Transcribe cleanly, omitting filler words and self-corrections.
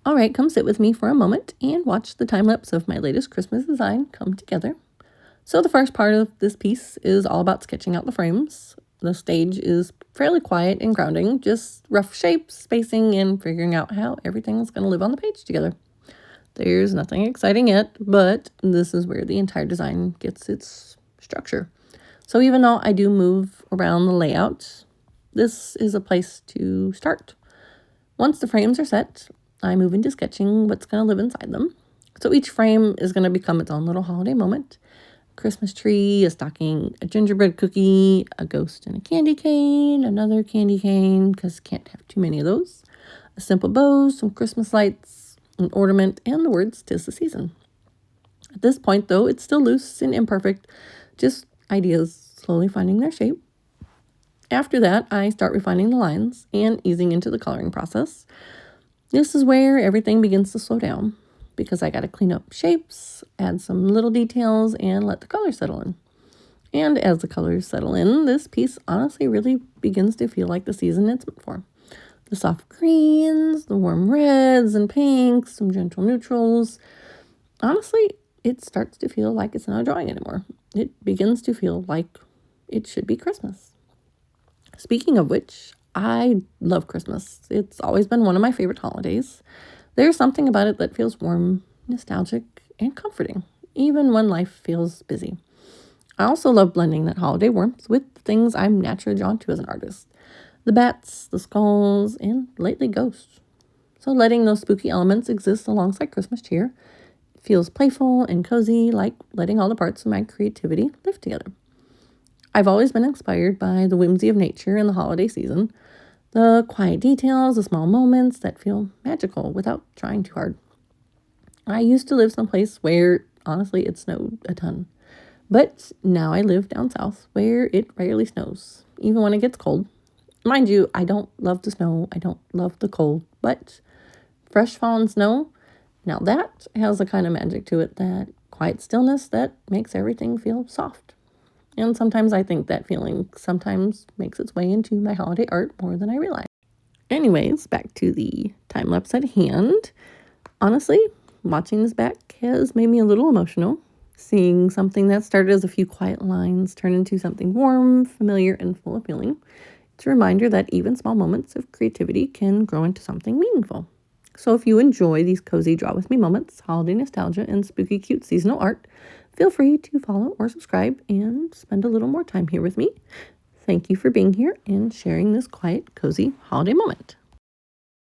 All right, come sit with me for a moment and watch the time lapse of my latest Christmas design come together. So the first part of this piece is all about sketching out the frames. The stage is fairly quiet and grounding, just rough shapes, spacing, and figuring out how everything's going to live on the page together. There's nothing exciting yet, but this is where the entire design gets its structure. So even though I do move around the layout, this is a place to start. Once the frames are set, I move into sketching what's going to live inside them. So each frame is going to become its own little holiday moment. Christmas tree, a stocking, a gingerbread cookie, a ghost and a candy cane, another candy cane, because can't have too many of those, a simple bow, some Christmas lights, an ornament, and the words "'Tis the season." At this point, though, it's still loose and imperfect, just ideas slowly finding their shape. After that, I start refining the lines and easing into the coloring process. This is where everything begins to slow down because I got to clean up shapes, add some little details, and let the colors settle in. And as the colors settle in, this piece honestly really begins to feel like the season it's meant for. The soft greens, the warm reds and pinks, some gentle neutrals. Honestly, it starts to feel like it's not a drawing anymore. It begins to feel like it should be Christmas. Speaking of which, I love Christmas. It's always been one of my favorite holidays. There's something about it that feels warm, nostalgic, and comforting, even when life feels busy. I also love blending that holiday warmth with the things I'm naturally drawn to as an artist. The bats, the skulls, and lately ghosts. So letting those spooky elements exist alongside Christmas cheer feels playful and cozy, like letting all the parts of my creativity live together. I've always been inspired by the whimsy of nature in the holiday season, the quiet details, the small moments that feel magical without trying too hard. I used to live someplace where, honestly, it snowed a ton. But now I live down south where it rarely snows, even when it gets cold. Mind you, I don't love the snow, I don't love the cold, but fresh fallen snow, now that has a kind of magic to it, that quiet stillness that makes everything feel soft. And sometimes I think that feeling sometimes makes its way into my holiday art more than I realize. Anyways, back to the time lapse at hand. Honestly, watching this back has made me a little emotional. Seeing something that started as a few quiet lines turn into something warm, familiar, and full of feeling. It's a reminder that even small moments of creativity can grow into something meaningful. So if you enjoy these cozy draw with me moments, holiday nostalgia, and spooky cute seasonal art, feel free to follow or subscribe and spend a little more time here with me. Thank you for being here and sharing this quiet, cozy holiday moment.